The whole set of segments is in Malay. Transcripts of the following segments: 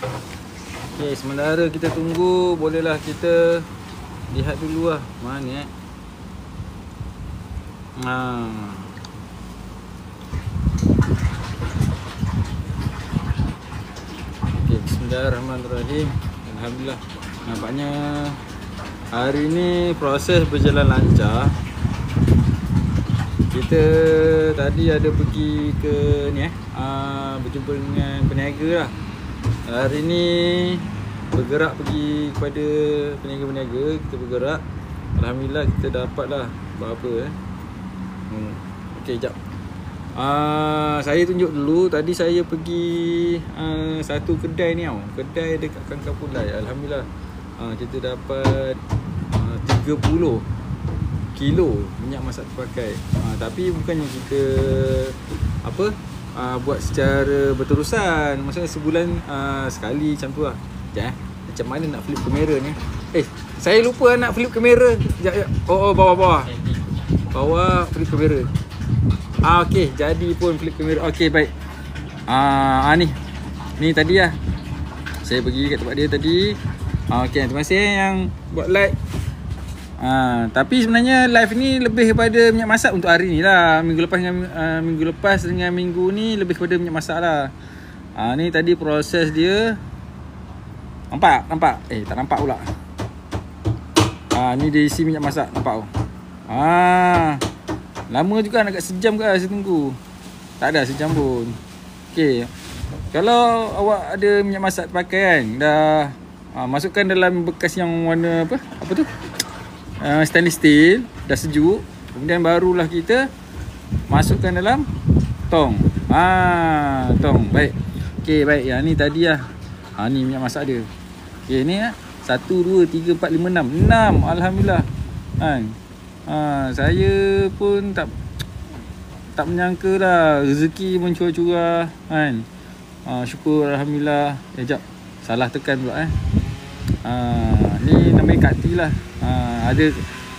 Okey, sementara kita tunggu, bolehlah kita lihat dulu lah mana Okey, bismillahirrahmanirrahim. Alhamdulillah. Nampaknya hari ni proses berjalan lancar. Kita tadi ada pergi ke ni berjumpa dengan peniaga lah. Hari ni bergerak pergi kepada peniaga-peniaga. Kita bergerak. Alhamdulillah kita dapat lah berapa Okey, jap. Saya tunjuk dulu. Tadi saya pergi satu kedai ni tau. Kedai dekat Kangkapulai. Alhamdulillah kita dapat 30 kilo minyak masak terpakai. Tapi bukannya kita buat secara berterusan. Maksudnya sebulan sekali macam tu lah. Sekejap macam mana nak flip kamera ni? Saya lupa nak flip kamera. Sekejap. Oh, bawah. Bawah flip kamera. Okey, jadi pun flip kamera. Okey, baik. Ni tadi lah. Saya pergi kat tempat dia tadi. Okey, terima kasih yang buat like. Tapi sebenarnya live ni lebih kepada minyak masak untuk hari ni lah. Minggu lepas dengan minggu ni lebih kepada minyak masak lah. Ni tadi proses dia. Nampak? Tak nampak pula. Ni dia isi minyak masak. Nampak? Lama juga, nak kat sejam ke saya tunggu. Tak ada sejam pun. Okay, kalau awak ada minyak masak terpakai kan, dah masukkan dalam bekas yang warna apa tu, stainless steel. Dah sejuk. Kemudian barulah kita masukkan dalam tong. Tong. Baik. Okay, baik. Yang ni tadi lah. Ni minyak masak dia. Okay, ni 1, 2, 3, 4, 5, 6. 6. Alhamdulillah. Saya pun tak menyangka lah rezeki mencurah-curah kan. Syukur Alhamdulillah. Sekejap, salah tekan pula ni namanya Kak T lah.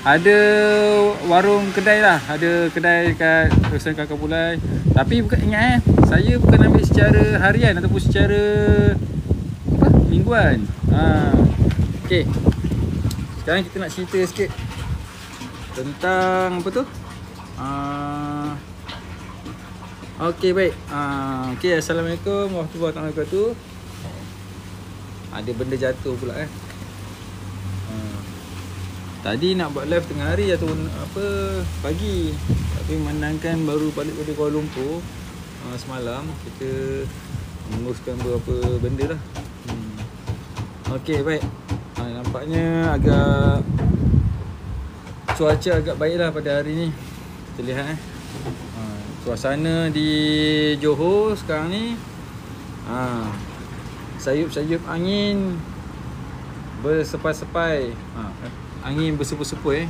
Ada warung kedai lah. Ada kedai kat kawasan Kangkapulai. Tapi bukan, ingat saya bukan ambil secara harian ataupun secara mingguan. Okay, sekarang kita nak cerita sikit tentang apa tu. Okey, baik. Okey, Assalamualaikum warahmatullahi wabarakatuh. Ada benda jatuh pula Tadi nak buat live tengah hari ataupun pagi. Tapi memandangkan baru balik dari Kuala Lumpur semalam, kita menguruskan beberapa benda lah. Okey, baik. Nampaknya agak cuaca agak baik lah pada hari ni. Kita lihat suasana di Johor sekarang ni, sayup-sayup angin bersepai-sepai, angin bersepu-sepu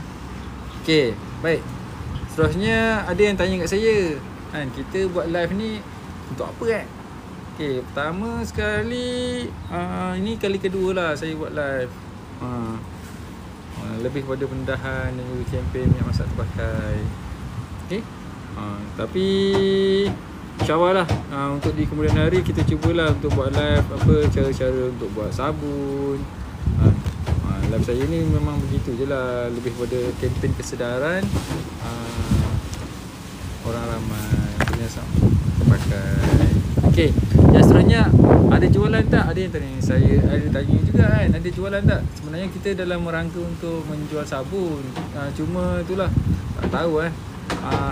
Okey, baik. Seterusnya ada yang tanya kat saya kan, kita buat live ni untuk apa kan? Okey, pertama sekali ini kali kedua lah saya buat live. Lebih kepada pendahan dan juga kempen minyak masak terpakai. Okey. Tapi InsyaAllah lah untuk di kemudian hari kita cubalah untuk buat live cara-cara untuk buat sabun. Live saya ni memang begitu je lah, lebih pada kempen kesedaran orang ramai punya terpakai. Okey, yang seterusnya ada jualan tak? Ada yang tanya saya, ada tanya juga kan, ada jualan tak? Sebenarnya kita dalam rangka untuk menjual sabun, cuma itulah tak tahu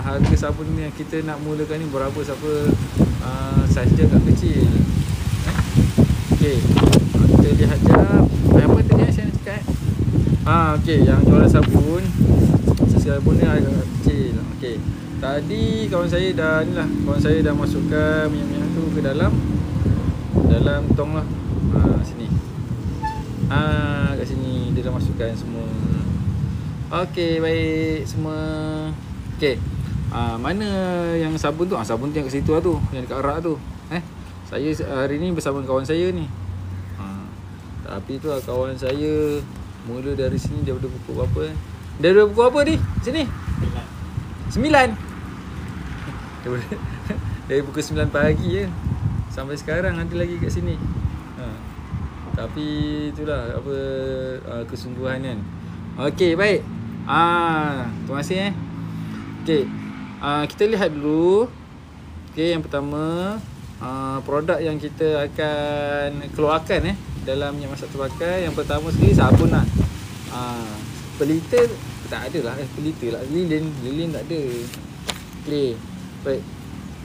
harga sabun ni yang kita nak mulakan ni berapa, siapa saiz dia agak kecil. Okey, kita lihat jap. Apa tadi saya nak cakap okey, yang jualan sabun, sabun ni agak kecil. Okey, tadi kawan saya dah masukkan minyak-minyak tu ke dalam tong lah. Sini. Kat sini dia dah masukkan semua. Okey, baik semua. Okey. Mana yang sabun tu? Sabun tu yang kat situ lah tu, yang dekat rak tu. Saya hari ni bersama kawan saya ni. Tapi tu lah kawan saya mula dari sini daripada pukul berapa Daripada pukul apa ni? Sini? 9. Dari pukul 9 pagi sampai sekarang ada lagi kat sini. Tapi itulah apa kesungguhan kan. Okey, baik. Terima kasih Okey. Kita lihat dulu. Okey, yang pertama produk yang kita akan keluarkan dalam minyak masak terpakai. Yang pertama sekali sabun lah. Pelita tak ada lah. Pelita lah. Lilin tak ada. Okey. Baik.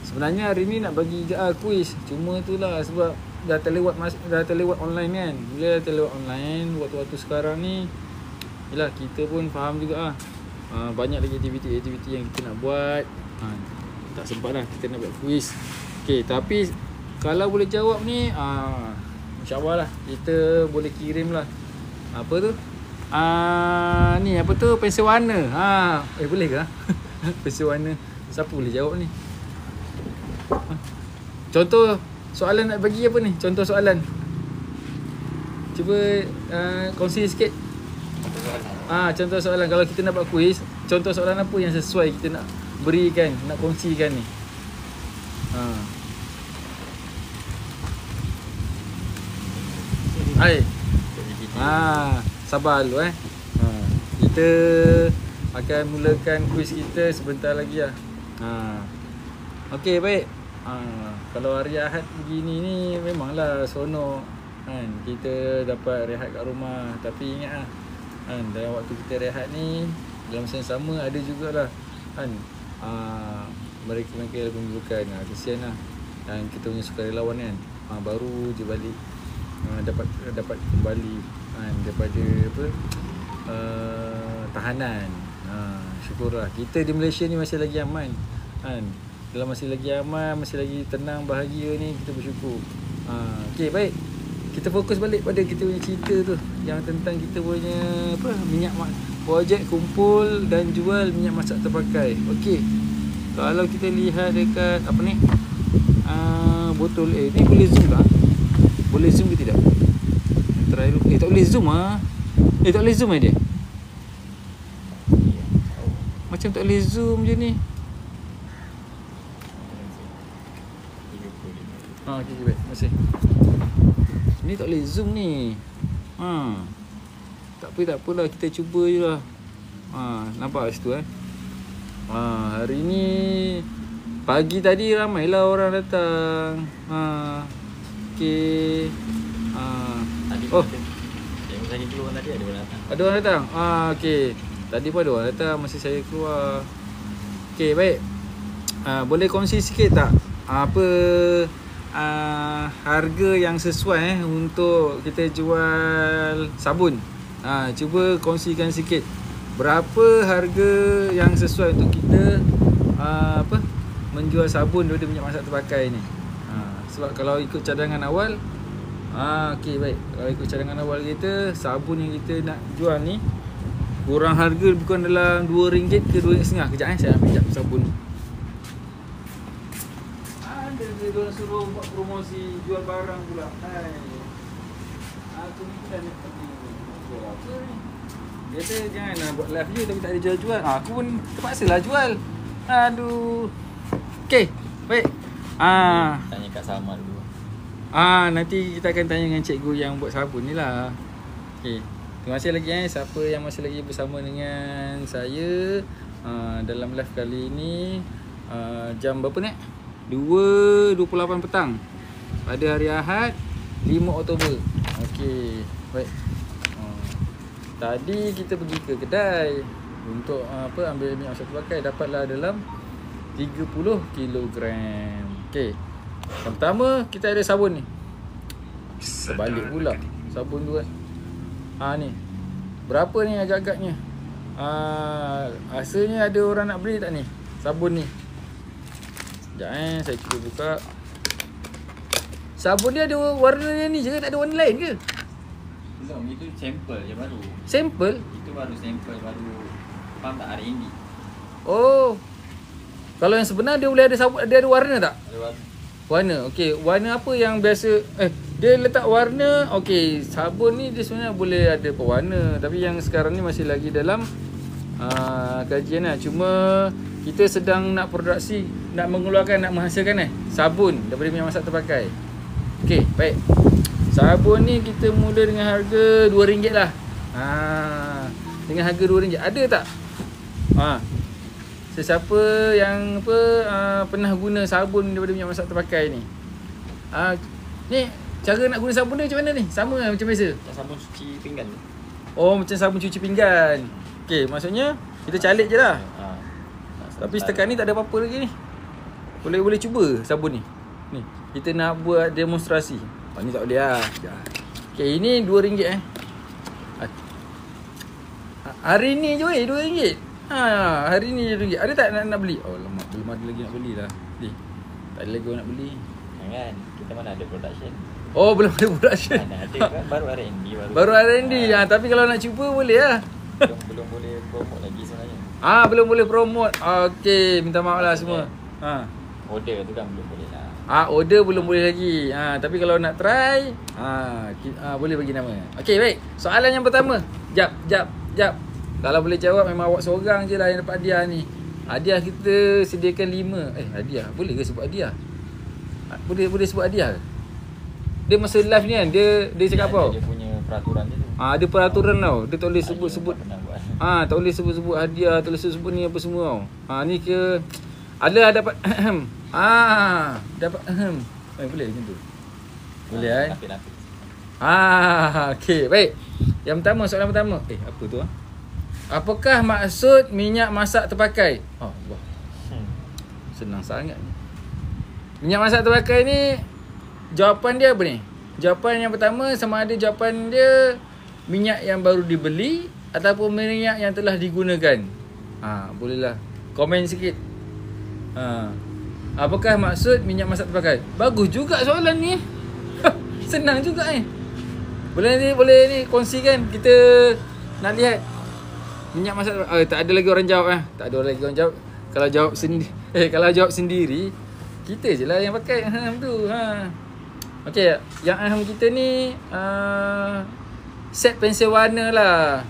Sebenarnya hari ni nak bagi kuis. Cuma itulah sebab dah terlewat online kan. Bila dah terlewat online, waktu-waktu sekarang ni, yelah kita pun faham juga banyak lagi aktiviti-aktiviti yang kita nak buat. Tak sempat lah kita nak buat kuis. Okay, tapi kalau boleh jawab ni, InsyaAllah lah kita boleh kirim lah. Apa tu? Ni apa tu? Pensel warna. Boleh ke? Pensel warna. Siapa boleh jawab ni? Contoh soalan nak bagi apa ni? Contoh soalan. Cuba kongsi sikit. Contoh soalan. Kalau kita nak buat kuis, contoh soalan apa yang sesuai kita nak berikan, nak kongsikan ni? Hai. Sabar dulu Kita akan mulakan kuis kita sebentar lagi lah. Okey, baik. Kalau hari Ahad begini ni memanglah seronok kan, kita dapat rehat kat rumah. Tapi ingat kan, dalam waktu kita rehat ni, dalam masa yang sama ada jugalah kan mereka memerlukan. Kesian lah. Dan kita punya sukarelawan kan, baru je balik, dapat kembali kan, daripada tahanan. Syukurlah kita di Malaysia ni masih lagi aman kan. Dalam masih lagi aman, masih lagi tenang, bahagia ni, kita bersyukur. Okey, baik. Kita fokus balik pada kita punya cerita tu, yang tentang kita punya minyak projek kumpul dan jual minyak masak terpakai. Okey. Kalau kita lihat dekat apa ni? Botol ni boleh zoom tak? Boleh zoom ke tidak? Try dulu. Tak boleh zoom tak boleh zoom dia. Macam tak boleh zoom je ni. Okay, baik. Terima kasih. Ni tak boleh zoom ni. Tak apalah, kita cuba je lah. Nampak kat situ hari ni pagi tadi ramailah orang datang. Okay. Yang saya keluar tadi ada orang datang. Ada orang datang? Okay. Tadi pun ada orang datang masa saya keluar. Okay, baik. Boleh kongsi sikit tak apa harga yang sesuai untuk kita jual sabun? Cuba kongsikan sikit. Berapa harga yang sesuai untuk kita menjual sabun daripada minyak masak terpakai ni? Sebab kalau ikut cadangan awal, okey, baik. Kalau ikut cadangan awal kita, sabun yang kita nak jual ni kurang harga bukan dalam RM2 ke RM2.5. Kejap saya ambil jap sabun ni. Dia suruh buat promosi jual barang pula. Aku ni dah nak pergi jual apa ni. Biasa jangan buat live je tapi tak ada jual-jual. Aku pun terpaksa lah jual. Aduh. Okey, baik. Tanya Kak Salma dulu. Nanti kita akan tanya dengan cikgu yang buat sabun ni lah. Okey. Terima kasih lagi siapa yang masih lagi bersama dengan saya dalam live kali ini. Jam berapa ni? 2.28 petang pada hari Ahad 5 Oktober. Okey, baik. Tadi kita pergi ke kedai untuk ambil minyak masak terpakai, dapatlah dalam 30 kilogram. Okey. Yang pertama kita ada sabun ni. Terbalik pula sabun tu kan. Ni. Berapa ni agak-agaknya? Rasanya ada orang nak beli tak ni? Sabun ni. Sekejap saya cuba buka. Sabun dia ada warna yang ni je ke? Tak ada warna lain ke? Belum, itu sampel je baru. Sampel? Itu baru sampel baru. Faham tak? R&D. Oh. Kalau yang sebenar dia boleh ada sabun, dia ada warna tak? Ada warna. Warna. Okey, warna apa yang biasa dia letak warna. Okey, sabun ni dia sebenarnya boleh ada pewarna, tapi yang sekarang ni masih lagi dalam kajian lah. Cuma kita sedang nak produksi, nak mengeluarkan, nak menghasilkan sabun daripada minyak masak terpakai. Okey, baik. Sabun ni kita mula dengan harga RM2 lah. Dengan harga RM2. Ada tak? Sesiapa yang pernah guna sabun daripada minyak masak terpakai ni. Ni cara nak guna sabun dia macam mana ni? Sama lah macam biasa. Macam sabun cuci pinggan tu. Oh, macam sabun cuci pinggan. Okey, maksudnya kita calik je lah. Tapi setakat ni tak ada apa-apa lagi ni. Boleh cuba sabun ni. Ni, kita nak buat demonstrasi. Ni tak boleh lah. Okey, ini RM2 Hari ni je RM2. Hari ni je RM2. Ada tak nak beli? Oh, lama belum ada lagi nak beli lah. Tak ada lagi orang nak beli. Jangan, kita mana ada production. Oh, belum ada production. Mana ada kan, baru R&D baru R&D. Tapi kalau nak cuba boleh lah. Belum boleh promote lagi sebenarnya. Belum boleh promote. Okey, minta maaf lah semua. Order tu kan belum boleh lah. Order belum boleh lagi. Tapi kalau nak try, boleh bagi nama. Okey, baik. Soalan yang pertama. Jap. Kalau boleh jawab memang awak seorang je lah yang dapat hadiah ni. Hadiah kita sediakan 5. Hadiah. Boleh ke sebut hadiah? Boleh sebut hadiah ke? Dia masa live ni kan, dia cakap apa? Dia punya peraturan dia tu. Ada peraturan tau. Dia tak boleh sebut-sebut. Tak boleh sebut-sebut hadiah, tak boleh sebut ni apa semua tau. Ni ke ada dapat dapat boleh macam tu. Boleh Lapis. Okey, baik. Yang pertama, soalan pertama. Apa tu Apakah maksud minyak masak terpakai? Wah. Senang sangat ni. Minyak masak terpakai ni, jawapan dia apa ni? Jawapan yang pertama, sama ada jawapan dia minyak yang baru dibeli ataupun minyak yang telah digunakan. Bolehlah komen sikit. Apakah maksud minyak masak terpakai? Bagus juga soalan ni. Senang juga ni. Boleh ni kongsikan. Kita nak lihat minyak masak terpakai. Tak ada lagi orang jawab Tak ada lagi orang jawab. Kalau jawab sendiri kalau jawab sendiri, kita je lah yang pakai tu. Okey, yang kita ni set pensel warna lah.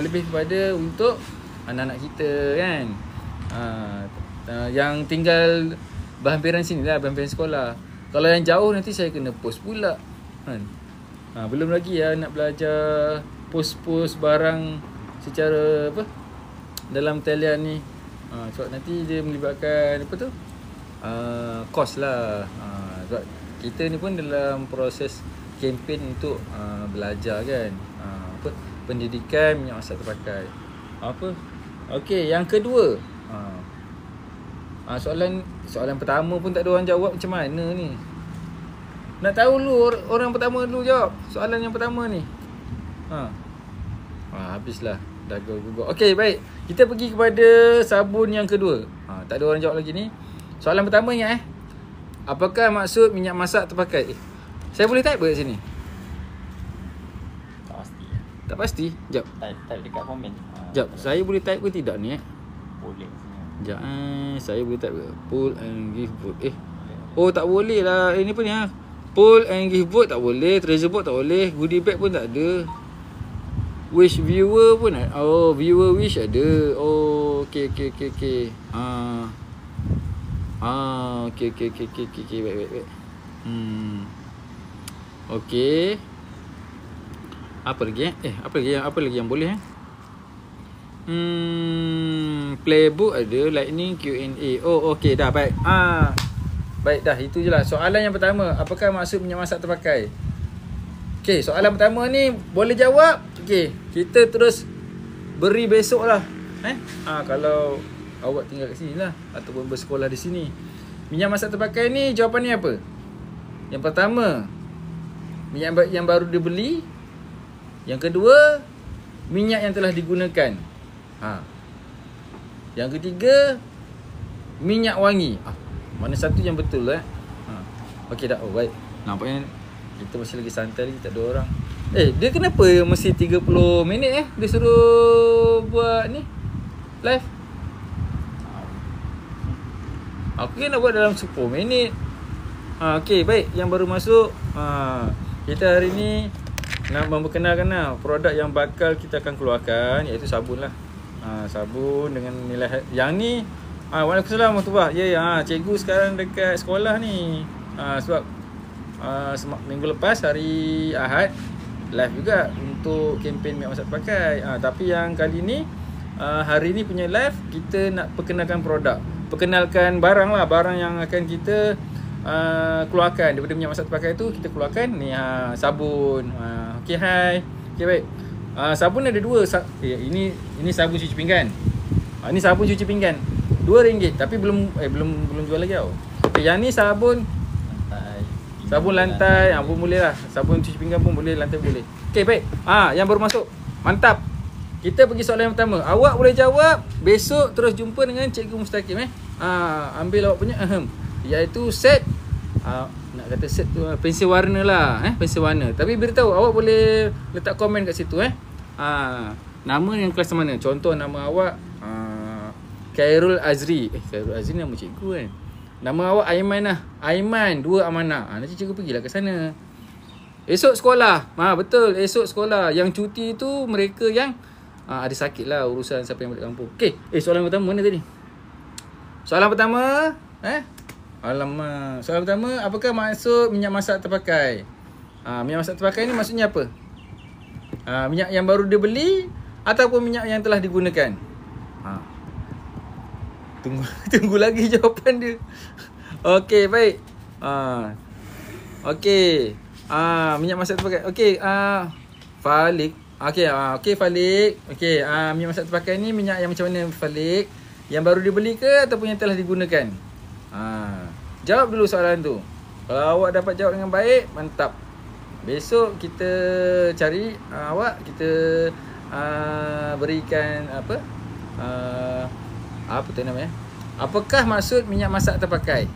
Lebih kepada untuk anak-anak kita kan. Yang tinggal berhampiran sini lah, berhampiran sekolah. Kalau yang jauh nanti saya kena post pula kan. Belum lagi nak belajar post-post barang secara dalam talian ni. Sebab nanti dia melibatkan kos lah. Sebab kita ni pun dalam proses kempen untuk belajar kan. Pendidikan minyak masak terpakai. Okey, yang kedua. Soalan pertama pun tak ada orang jawab, macam mana ni? Nak tahu lu orang pertama dulu jawab soalan yang pertama ni. Habislah dah guguk. Okey, baik. Kita pergi kepada sabun yang kedua. Tak ada orang jawab lagi ni. Soalan pertama ingat apakah maksud minyak masak terpakai? Saya boleh type ke kat sini? Tak pasti. Tak pasti? Jap. Type dekat komen. Jap, saya boleh type ke tidak ni Boleh. Sekejap saya boleh type ke? Pull and give vote. Oh, tak boleh lah. Ini apa ni Pull and give vote tak boleh. Treasure box tak boleh. Goodie bag pun tak ada. Wish viewer pun ada. Oh, viewer wish ada. Oh, okey. Okey. Baik. Okey. Apa lagi yang boleh playbook ada, lightning, Q&A. Oh, okey dah, baik. Baik dah, itu je lah. Soalan yang pertama, apakah maksud minyak masak terpakai? Okey, soalan pertama ni boleh jawab. Okey, kita terus beri besok lah. Kalau awak tinggal kat sini lah ataupun bersekolah di sini. Minyak masak terpakai ni jawapan ni apa? Yang pertama, minyak yang baru dibeli. Yang kedua, minyak yang telah digunakan. Yang ketiga, minyak wangi. Mana satu yang betul Okey dah. Oh, baik. Nampaknya kita masih lagi santai lagi, tak ada orang. Dia kenapa mesti 30 minit dia suruh buat ni live? Aku kan nak buat dalam 10 minit. Okey, baik. Yang baru masuk, kita hari ni nak memperkenalkan produk yang bakal kita akan keluarkan, iaitu sabun lah. Sabun dengan nilai yang ni. Waalaikumsalam warahmatullahi. Cikgu sekarang dekat sekolah ni. Sebab minggu lepas hari Ahad live juga untuk kempen minyak masak terpakai. Tapi yang kali ni hari ni punya live kita nak perkenalkan produk, perkenalkan barang lah, barang yang akan kita keluarkan daripada minyak masak terpakai tu. Kita keluarkan ni sabun. Okey, hai. Okey, baik. Sabun ada dua. Ini sabun cuci pinggan. Ini sabun cuci pinggan RM2 tapi belum jual lagi tau. Yang ni sabun lantai pun boleh lah. Sabun cuci pinggan pun boleh, lantai boleh. Okey, baik. Yang baru masuk. Mantap. Kita pergi soalan yang pertama. Awak boleh jawab. Besok terus jumpa dengan Cikgu Mustaqim ambil awak punya iaitu set nak kata set tu pensel warna lah, pensel warna. Tapi beritahu awak boleh letak komen kat situ nama yang kelas mana. Contoh nama awak Khairul Azri. Khairul Azri nama cikgu kan. Nama awak Aiman lah. Aiman 2 Amanah. Nanti cikgu pergilah ke sana. Esok sekolah. Betul, esok sekolah. Yang cuti tu mereka yang ada sakit lah, urusan siapa yang balik kampung. Okey, soalan pertama mana tadi? Soalan pertama, alamak. Soalan pertama, apakah maksud minyak masak terpakai? Minyak masak terpakai ni maksudnya apa? Minyak yang baru dia beli ataupun minyak yang telah digunakan? Tunggu lagi jawapan dia. Okey, baik. Okey. Minyak masak terpakai. Okey, Falik. Okey, Falik. Okey, minyak masak terpakai ni minyak yang macam mana, Falik? Yang baru dibeli ke ataupun yang telah digunakan? Jawab dulu soalan tu. Kalau awak dapat jawab dengan baik, mantap. Besok kita cari awak, kita berikan apa tu namanya? Apakah maksud minyak masak terpakai?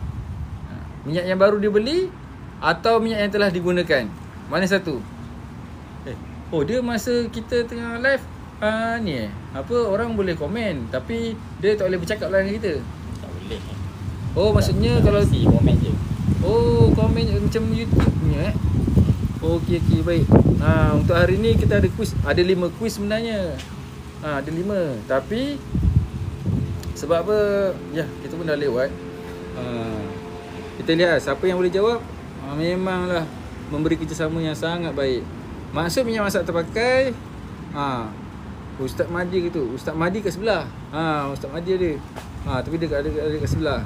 Minyak yang baru dibeli atau minyak yang telah digunakan? Mana satu? Dia masa kita tengah live orang boleh komen tapi dia tak boleh bercakap lah dengan kita. Tak boleh. Maksudnya kalau komen je. Komen macam YouTube punya Okey, baik. Untuk hari ni kita ada quiz. Ada 5 quiz sebenarnya. Ada 5. Tapi sebab apa? Kita pun dah lewat. Kita lihat siapa yang boleh jawab. Memanglah memberi kerjasama yang sangat baik. Maksud minyak masak terpakai Ustaz Madi gitu. Ustaz Madi kat sebelah. Ustaz Madi ada. Tapi dia ada kat sebelah.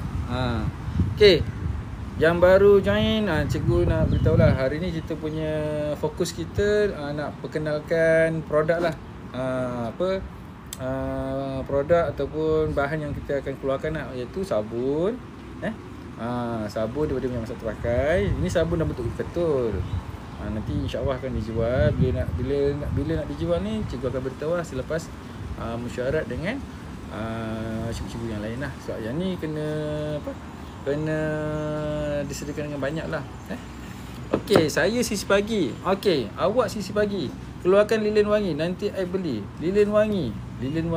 Okey. Yang baru join, cikgu nak beritahu lah. Hari ni kita punya fokus kita nak perkenalkan produk lah. Produk ataupun bahan yang kita akan keluarkan lah, iaitu sabun. Sabun daripada minyak masak terpakai. Ini sabun dalam bentuk ketul. Nanti insya-Allah akan dijual. Bila nak dijual ni, cikgu akan beritahu lah selepas mesyuarat dengan cikgu-cikgu yang lain lah. Sebab yang ni kena disediakan dengan banyak lah. Okey, saya sisi pagi. Okey, awak sisi pagi. Keluarkan lilin wangi, nanti I beli. Lilin wangi. Lilin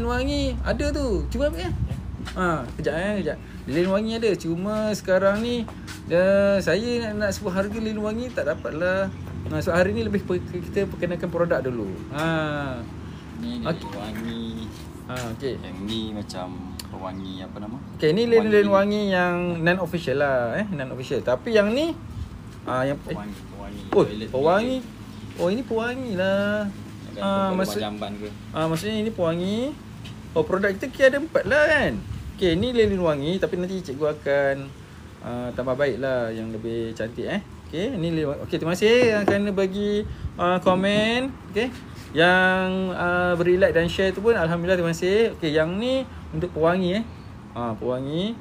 wangi ada tu. Cuba ambil kejap. Lilin wangi ada. Cuma sekarang ni saya nak sebut harga lilin wangi tak dapat lah. So hari ni lebih kita perkenalkan produk dulu. Ni lilin wangi. Okey. Yang ni macam pewangi apa nama? Okey, ni lilin wangi yang non official lah, non official. Tapi yang ni yang pewangi. Pewangi. Ini pewangi lah. Jamban ke? Maksudnya ini pewangi. Produk kita ada 4 lah kan. Okey, ni lilin wangi tapi nanti cikgu akan tambah baik lah yang lebih cantik Okey, ni lilin wangi. Okey, terima kasih yang kerana bagi komen. Okey. Yang beri like dan share tu pun alhamdulillah, terima kasih. Okey, yang ni untuk pewangi pewangi.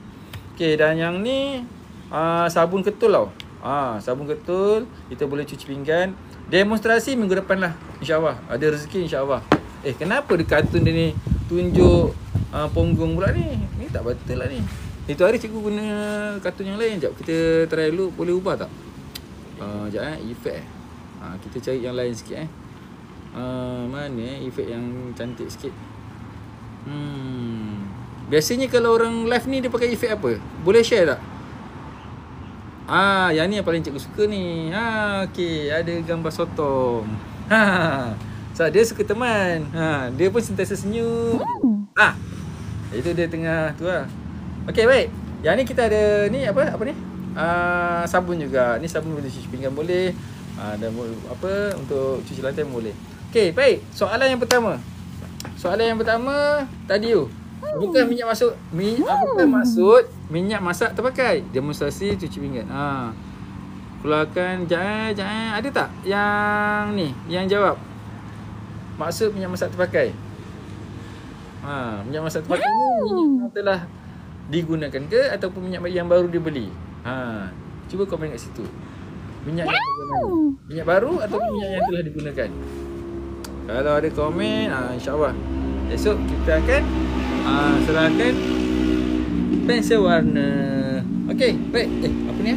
Okey, dan yang ni sabun ketul tau. Sabun ketul, kita boleh cuci pinggan. Demonstrasi minggu depan lah, insya-Allah. Ada rezeki insya-Allah. Kenapa di kartun dia ni tunjuk punggung pula ni? Ni tak betul lah ni. Itu hari cikgu guna kartun yang lain. Sekejap kita try dulu, boleh ubah tak? Sekejap efek kita cari yang lain sikit mana efek yang cantik sikit. Biasanya kalau orang live ni dia pakai efek apa? Boleh share tak? Yang ni yang paling cikgu suka ni. Okey, ada gambar sotong. So dia suka teman. Dia pun sentiasa senyum. Itu dia tengah tu lah. Okey, baik. Yang ni kita ada ni apa ni? sabun juga. Ni sabun boleh cuci pinggan boleh. Dan apa untuk cuci lantai boleh. Okey, baik. Soalan yang pertama tadi tu. Apakah maksud minyak masak terpakai? Demonstrasi cuci pinggan. Keluarkan jangan ada tak yang ni yang jawab? Maksud minyak masak terpakai. Minyak masak terpakai ni minyak yang telah digunakan ke ataupun minyak yang baru dibeli? Cuba komen kat situ. Minyak yang bagaimana? Minyak baru ataupun minyak yang telah digunakan? Kalau ada komen, insya-Allah esok kita akan serahkan pensel warna. Okey, baik. Apa ni?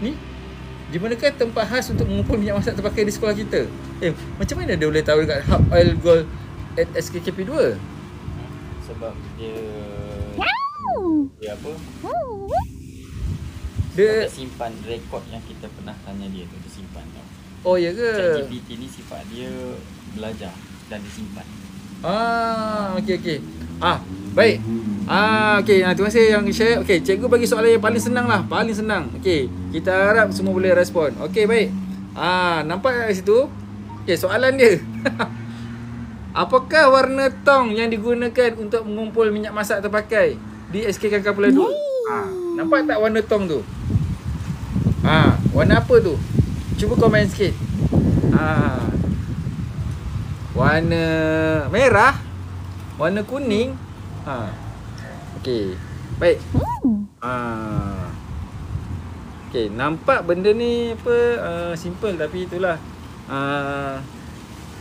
Ni di manakah tempat khas untuk mengumpul minyak masak terpakai di sekolah kita? Macam mana dia boleh tahu dekat Hub Oil Gold at SKKP 2? Sebab dia apa? Dia simpan rekod yang kita pernah tanya dia tu, dia simpan tau. Oh ya ke? ChatGPT ni sifat dia belajar dan disimpan. Okey. Baik. Okey, terima kasih yang share. Okey, cikgu bagi soalan yang paling senang lah. Paling senang. Okey, kita harap semua boleh respon. Okey, baik. Nampak kat situ? Okey, soalan dia. Apakah warna tong yang digunakan untuk mengumpul minyak masak terpakai di SK Kapula 2? Nampak tak warna tong tu? Warna apa tu? Cuba komen sikit. Warna merah, warna kuning. Okey. Baik. Okey, nampak benda ni apa simple tapi itulah.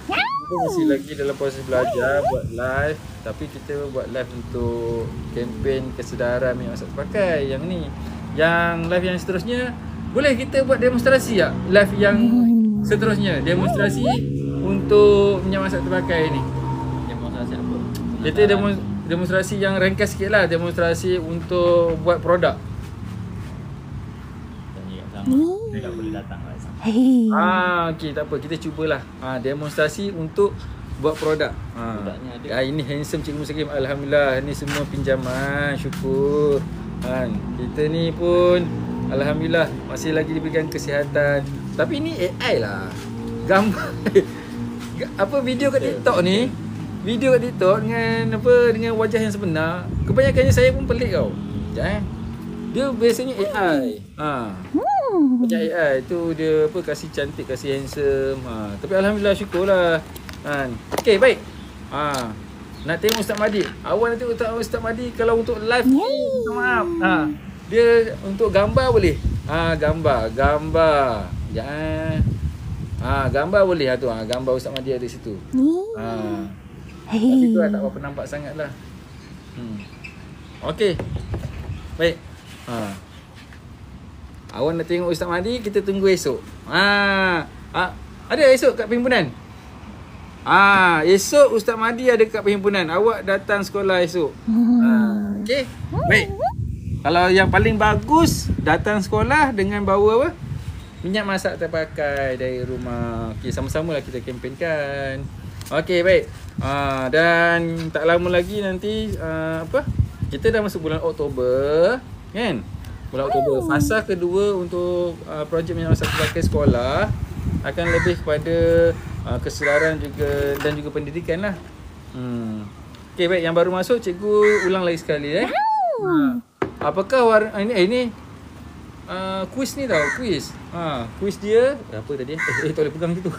Kita masih lagi dalam proses belajar buat live, tapi kita buat live untuk kempen kesedaran minyak masak terpakai. Yang ni, yang live yang seterusnya boleh kita buat demonstrasi tak? Live yang seterusnya, demonstrasi untuk minyak masak terpakai ni. Demonstrasi apa? Kita demonstrasi yang ringkas sikit lah. Demonstrasi untuk buat produk. Dia tak boleh datang lah. Okey, tak apa, kita cubalah. Demonstrasi untuk buat produk. Ini handsome Cikgu Musakim. Alhamdulillah, ni semua pinjaman. Syukur. Kita ni pun alhamdulillah masih lagi diberikan kesihatan. Tapi ni AI lah. Gambar apa video kat TikTok ni. Video kat TikTok dengan wajah yang sebenar. Kebanyakannya saya pun pelik tau. Dia biasanya AI. Macam AI tu dia kasih cantik, kasih handsome. Tapi alhamdulillah syukurlah. Okey, baik. Nak tengok Ustaz Mahdi. Awak nak tengok Ustaz Mahdi kalau untuk live ni, maaf. Dia untuk gambar boleh. Gambar. Gambar boleh tu. Gambar Ustaz Mahdi ada situ. Tapi tu tak berapa nampak sangatlah. Okey. Baik. Awak nak tengok Ustaz Mahdi, kita tunggu esok. Ada esok kat perhimpunan? Esok Ustaz Mahdi ada kat perhimpunan. Awak datang sekolah esok. Okey. Baik. Kalau yang paling bagus, datang sekolah dengan bawa apa? Minyak masak terpakai dari rumah. Okey, sama-sama lah kita kempenkan. Okey, baik. Dan tak lama lagi nanti kita dah masuk bulan Oktober, kan? Bulan Oktober. Fasa kedua untuk projek minyak masak terpakai sekolah akan lebih kepada kesedaran juga dan juga pendidikan lah. Okey, baik. Yang baru masuk, cikgu ulang lagi sekali. Apakah warna ini kuis ni tau, kuis. Kuis dia apa tadi? Tak boleh pegang gitu.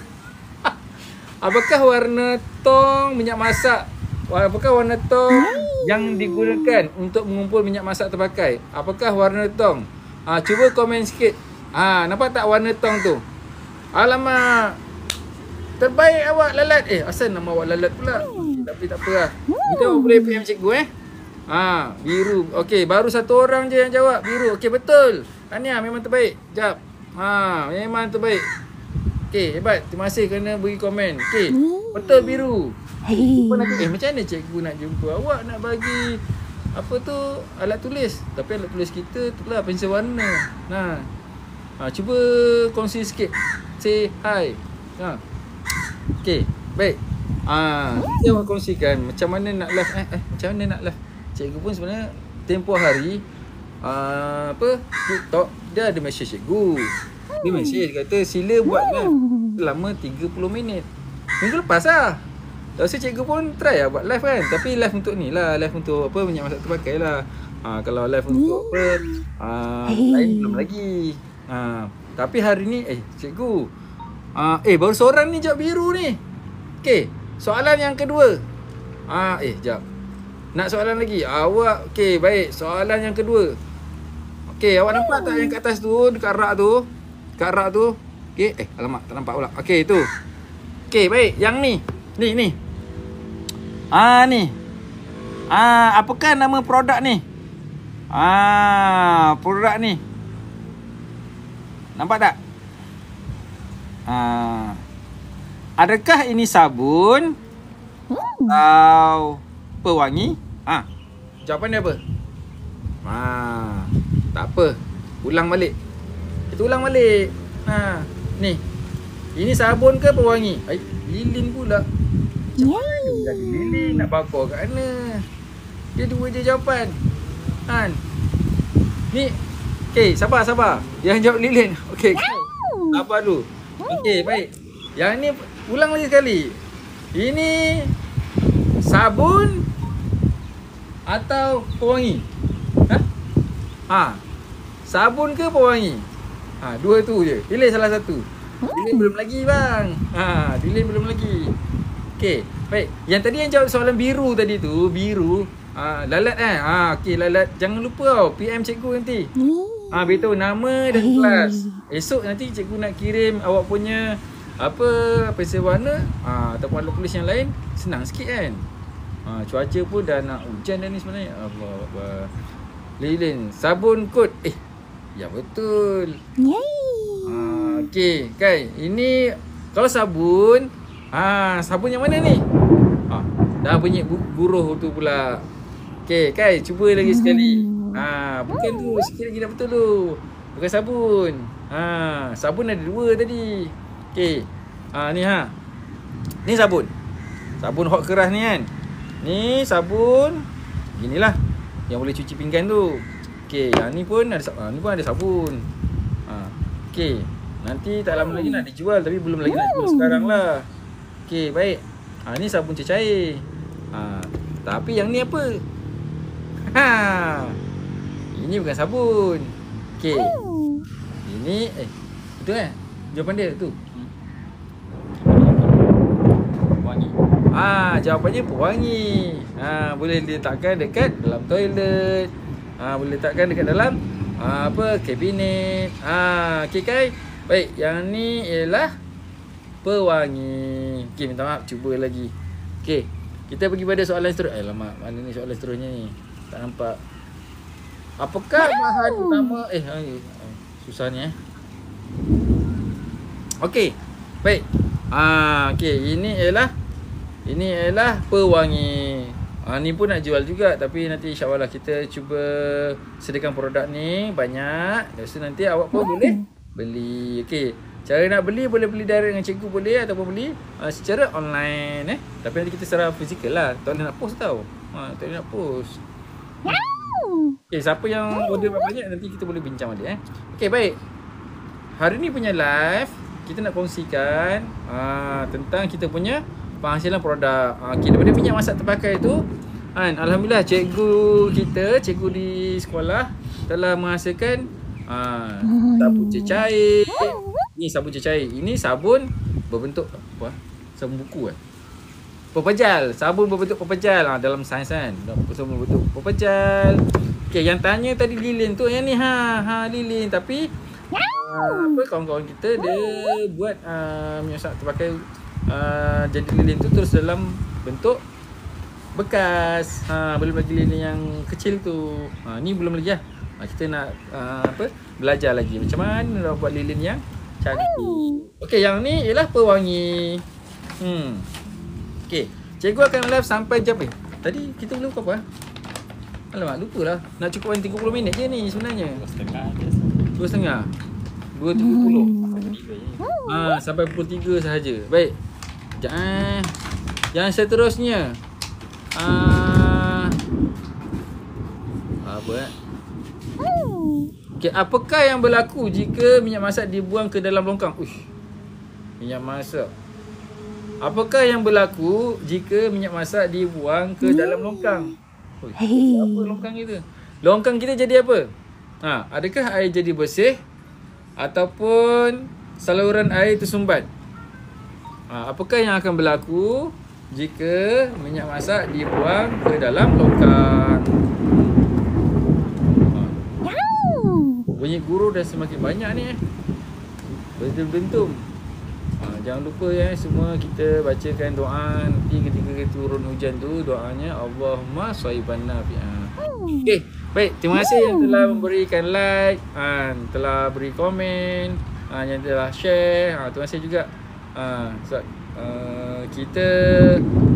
Apakah warna tong minyak masak? Apakah warna tong yang digunakan untuk mengumpul minyak masak terpakai? Apakah warna tong? Cuba komen sikit. Nampak tak warna tong tu? Alamak. Terbaik awak lalat. Asal nama awak lalat pula? Tapi tak apa lah. Kita boleh PM cikgu biru. Okey, baru satu orang je yang jawab biru. Okey, betul. Tahniah, memang terbaik. Jap. Memang terbaik. Okey, hebat. Terima kasih kerana bagi komen. Okey, betul biru. Macam mana cikgu nak jumpa awak, nak bagi apa tu alat tulis? Tapi alat tulis kita tu lah pensel warna. Cuba kongsi sikit. Say hi. Okey, baik. Kita awak kongsikan macam mana nak live macam mana nak live. Cikgu pun sebenarnya tempoh hari TikTok dia ada mesej cikgu. Dia mesej kata sila buatlah selama 30 minit. Minggu lepas lah. Rasa cikgu pun try lah buat live kan. Tapi live untuk ni lah, live untuk apa, minyak masak terpakai lah. Kalau live untuk apa, lain belum lagi. Tapi hari ni cikgu, baru seorang ni jawab biru ni. Okay, soalan yang kedua. Jap. Nak soalan lagi? Awak, okay baik. Soalan yang kedua. Okay, awak nampak tak yang kat atas tu, dekat rak tu? Dekat rak tu. Okay, alamak, tak nampak pula. Okay, tu. Okay, baik. Yang ni. Ni. Ni. Apakah nama produk ni? Produk ni. Nampak tak? Adakah ini sabun atau pewangi? Jawapan dia apa? Tak apa. Ulang balik. Kita ulang balik. Ni. Ini sabun ke pewangi? Lilin pula. Macam mana jadi lilin? Nak bakar kat mana? Dia dua je jawapan. Ni. Okay, sabar. Yang jawab lilin. Okay. Sabar dulu. Okay, baik. Yang ni ulang lagi sekali. Ini sabun atau pewangi? Sabun ke pewangi? Dua tu je. Pilih salah satu. Lilin belum lagi bang. Lilin belum lagi. Okey, baik. Yang tadi yang jawab soalan biru tadi tu, biru. Lalat kan? Okey, Lalat. Jangan lupa tau PM cikgu nanti. Beritahu nama dan kelas. Esok nanti cikgu nak kirim awak punya pensel warna ataupun alat tulis yang lain. Senang sikit kan? Cuaca pun dah nak hujan dah ni sebenarnya. Allah. Lilin, sabun kot. Ya betul. Okey, Kai. Ini kalau sabun, sabun yang mana ni? Dah bunyi buruh tu pula. Okey, Kai, cuba lagi sekali. Bukan tu, sikit lagi dah betul tu. Bukan sabun. Sabun ada dua tadi. Okey. Ni Ni sabun. Sabun hot keras ni kan. Ni sabun. Inilah yang boleh cuci pinggan tu. Okey, yang ni pun ada sabun. Okey. Nanti tak lama lagi nak dijual tapi belum lagi nak jual sekarang lah. Okey, baik. Ni sabun cecair. Tapi yang ni apa? Ini bukan sabun. Okey. Ini betul kan? Jawapan dia tu. Pewangi. Jawapannya pewangi. Boleh diletakkan dekat dalam toilet. Boleh letakkan dekat dalam kabinet. Okey, Kai. Baik, yang ni ialah pewangi. Okey, minta maaf, cuba lagi. Okey, kita pergi pada soalan seterusnya. Alamak, mana ni soalan seterusnya ni? Tak nampak. Apakah bahan utama susah ni Okey, baik. Okey, ini ialah pewangi. Ni pun nak jual juga tapi nanti insya-Allah kita cuba sediakan produk ni banyak. Lepas tu nanti awak pun boleh beli. Okey, cara nak beli boleh beli direct dengan cikgu boleh ataupun beli secara online Tapi nanti kita secara fizikal lah. Tak boleh nak post tau. Tak boleh nak post. Okey, siapa yang order banyak nanti kita boleh bincang balik Okey, baik. Hari ni punya live kita nak kongsikan tentang kita punya penghasilan produk. Okey, daripada minyak masak terpakai tu alhamdulillah cikgu di sekolah telah menghasilkan sabun cecair. Ni sabun cecair. Ini sabun berbentuk apa? Sabun buku pepejal. Sabun berbentuk pepejal dalam sains kan. Sabun berbentuk pepejal. Okey, yang tanya tadi lilin tu yang ni lilin tapi kawan-kawan kita dia buat minyak masak terpakai jadi lilin tu terus dalam bentuk bekas. Belum lagi lilin yang kecil tu. Ni belum lagi kita nak belajar lagi macam mana nak buat lilin yang cantik. Okey, yang ni ialah pewangi. Okey, cikgu akan live sampai jam tadi kita belum apa? Alamak, lupalah. Nak cukupkan 30 minit je ni sebenarnya. 2.30. 2.30. Sampai pukul 3 sahaja. Baik. Yang seterusnya. apa Okay, apakah yang berlaku jika minyak masak dibuang ke dalam longkang? Uish, minyak masak. Apakah yang berlaku jika minyak masak dibuang ke dalam longkang? Uish, apa longkang kita? Longkang kita jadi apa? Adakah air jadi bersih ataupun saluran air tersumbat? Apakah yang akan berlaku jika minyak masak dibuang ke dalam longkang? Bunyi guru dah semakin banyak ni Berdentum. Jangan lupa semua kita bacakan doa nanti ketika turun hujan tu, doanya Allahumma shayban nafi'ah. Okay, baik, terima kasih yang telah memberikan like, telah beri komen, yang telah share. Terima kasih juga. Kita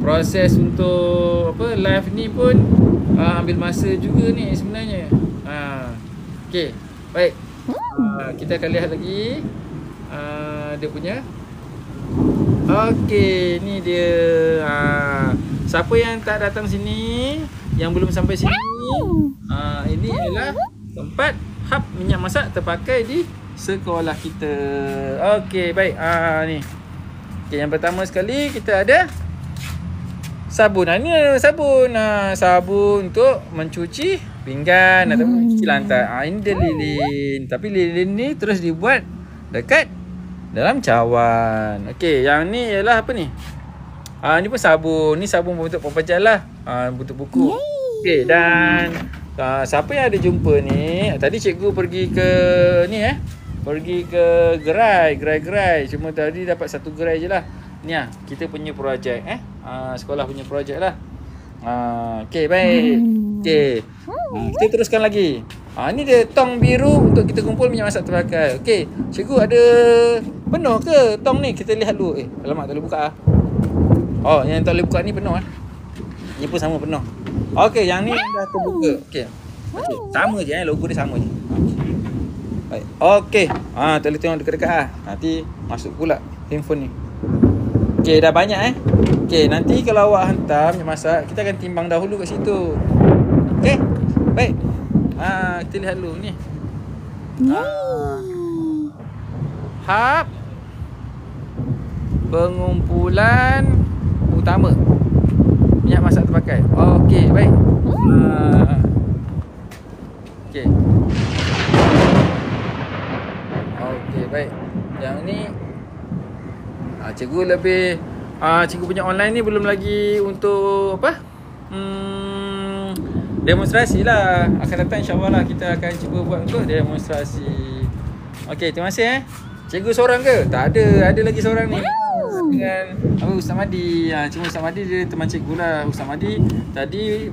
proses untuk live ni pun ambil masa juga ni sebenarnya. Okay, baik. Kita akan lihat lagi dia punya. Okey, ni dia. Siapa yang tak datang sini, yang belum sampai sini, ini adalah tempat hub minyak masak terpakai di sekolah kita. Okey, baik. Ni. Okey, yang pertama sekali kita ada sabun. Ni ada sabun. Sabun untuk mencuci pinggan atau mencuci lantai. Ini dia lilin. Tapi lilin ni terus dibuat dekat dalam cawan. Okey, yang ni ialah apa ni? Ni pun sabun. Ni sabun bentuk pepejal lah. Bentuk buku. Okey, dan siapa yang ada jumpa ni, tadi cikgu pergi ke ni pergi ke gerai. Cuma tadi dapat satu gerai je lah. Ni kita punya projek sekolah punya projek lah. Okey, baik. Okey. Kita teruskan lagi. Ni dia tong biru untuk kita kumpul minyak masak terpakai. Okey, cikgu ada penuh ke tong ni? Kita lihat dulu. Alamak, tak boleh buka yang tak boleh buka ni penuh Ni pun sama penuh. Okey, yang ni dah terbuka. Okey. Sama je logo dia sama je. Baik. Okey. Tak boleh tengok dekat-dekat nanti masuk pula handphone ni. Okey, dah banyak Okey, nanti kalau awak hantar minyak masak, kita akan timbang dahulu kat situ. Okey. Baik. Kita lihat dulu ni. Hub pengumpulan utama minyak masak terpakai. Okey, baik. Okey. Okey, baik. Yang ni cikgu lebih cikgu punya online ni belum lagi untuk demonstrasi lah. Akan datang insyaAllah lah kita akan cuba buat untuk demonstrasi. Okey, terima kasih Cikgu seorang ke? Tak ada. Ada lagi seorang ni dengan Ustaz Madi. Cuma Ustaz Madi dia teman cikgu lah. Ustaz Madi tadi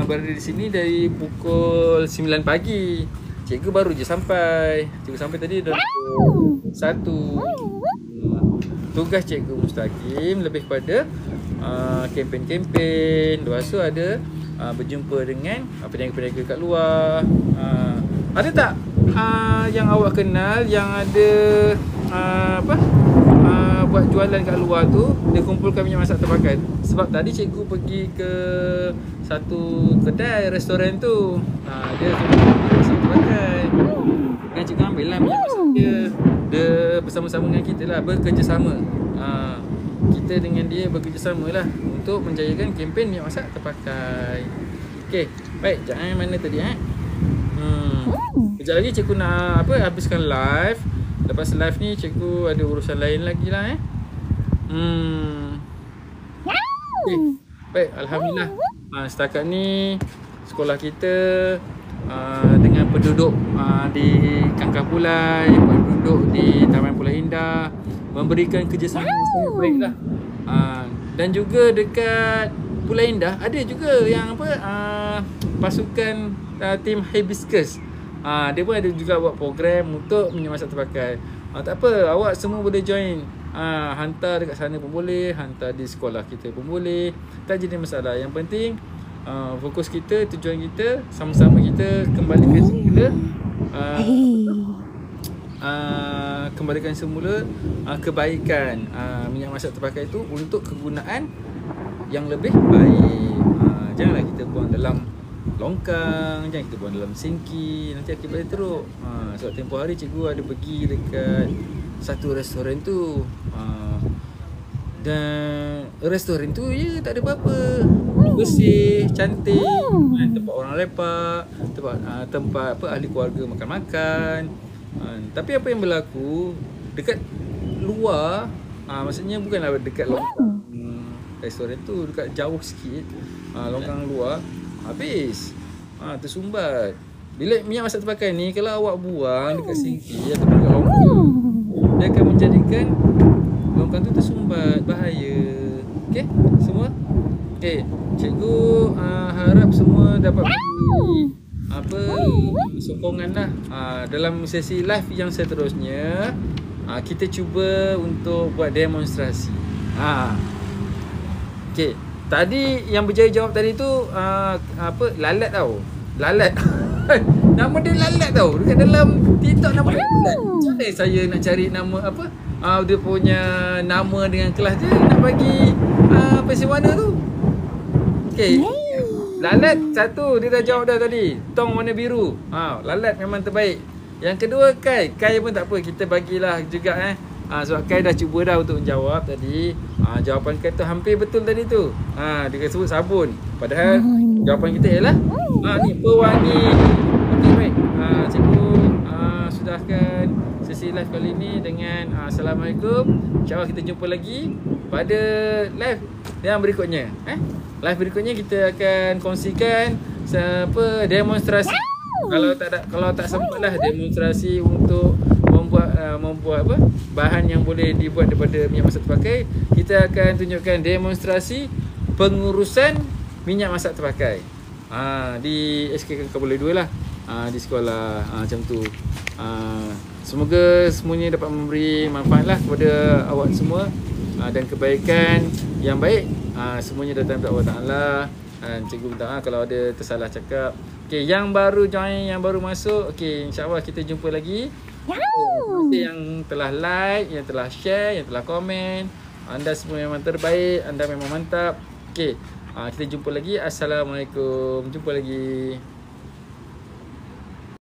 berada di sini dari pukul 9 pagi. Cikgu baru je sampai. Cikgu sampai tadi dah pukul 1. Tugas Cikgu Mustaqim lebih kepada kempen-kempen. Lepas tu ada berjumpa dengan peniaga-peniaga kat luar. Ada tak yang awak kenal yang ada buat jualan kat luar tu, dia kumpulkan minyak masak terpakai? Sebab tadi cikgu pergi ke satu kedai restoran tu, dia kumpulkan minyak masak terpakai. Dan cikgu ambil lah minyak masak dia bersama-sama dengan kita lah, bekerjasama. Kita dengan dia bekerjasama lah untuk menjayakan kempen minyak masak terpakai. Okey, baik, jangan mana tadi Kejap lagi cikgu nak habiskan live. Lepas live ni cikgu ada urusan lain lagi lah Okay. Baik, alhamdulillah. Setakat ni sekolah kita dengan penduduk di Kangkang Pulai, penduduk di Taman Pulai Indah memberikan kerjasama yang sangat baik lah. Dan juga dekat Pulai Indah ada juga yang pasukan tim Hibiscus. Dia pun ada juga buat program untuk minyak masak terpakai. Tak apa, awak semua boleh join. Hantar dekat sana pun boleh, hantar di sekolah kita pun boleh. Tak jadi masalah. Yang penting fokus kita, tujuan kita, sama-sama kita kembalikan semula kembalikan semula kebaikan minyak masak terpakai itu untuk kegunaan yang lebih baik. Janganlah kita buang dalam longkang, jangan kita buang dalam sinki, nanti akibatnya teruk. Sebab tempoh hari cikgu ada pergi dekat satu restoran tu. Dan restoran tu tak ada apa-apa, bersih, cantik, tempat orang lepak, tempat ahli keluarga makan-makan. Tapi apa yang berlaku dekat luar, maksudnya bukanlah dekat longkang restoran tu, dekat jauh sikit, longkang luar, habis tersumbat. Bila minyak masak terpakai ni, kalau awak buang dekat sinki ataupun dekat longkang, dia akan menjadikan longkang tu tersumbat, bahaya. Okey, semua? Okey, cikgu harap semua dapat beri sokongan lah. Dalam sesi live yang seterusnya, kita cuba untuk buat demonstrasi. Okey, tadi yang berjaya jawab tadi tu Lalat tau. Lalat. Nama dia Lalat tau. Dekat dalam TikTok nama dia Lalat. Macam mana saya nak cari nama dia punya nama dengan kelas dia, nak bagi pensil warna tu. Okey. Lalat satu dia dah jawab dah tadi. Tong warna biru. Lalat memang terbaik. Yang kedua Kai. Kai pun tak apa, kita bagilah juga sebab Kai dah cuba dah untuk menjawab tadi. Jawapan Kai tu hampir betul tadi tu. Dia sebut sabun. Padahal jawapan kita ialah ni pewangi. Okey, baik. Cikgu sudahkan sesi live kali ni dengan Assalamualaikum. InsyaAllah kita jumpa lagi pada live yang berikutnya. Live berikutnya kita akan kongsikan demonstrasi. Kalau tak sempat lah demonstrasi untuk membuat bahan yang boleh dibuat daripada minyak masak terpakai. Kita akan tunjukkan demonstrasi pengurusan minyak masak terpakai di SK Kabulai 2 lah, di sekolah macam tu. Semoga semuanya dapat memberi manfaat lah kepada awak semua, dan kebaikan yang baik semuanya datang dari Allah Ta'ala. Cikgu minta maaf kalau ada tersalah cakap. Okey, yang baru join, yang baru masuk, okey, insyaAllah kita jumpa lagi. Terima kasih yang telah like, yang telah share, yang telah komen. Anda semua memang terbaik, anda memang mantap. Okey, kita jumpa lagi. Assalamualaikum. Jumpa lagi.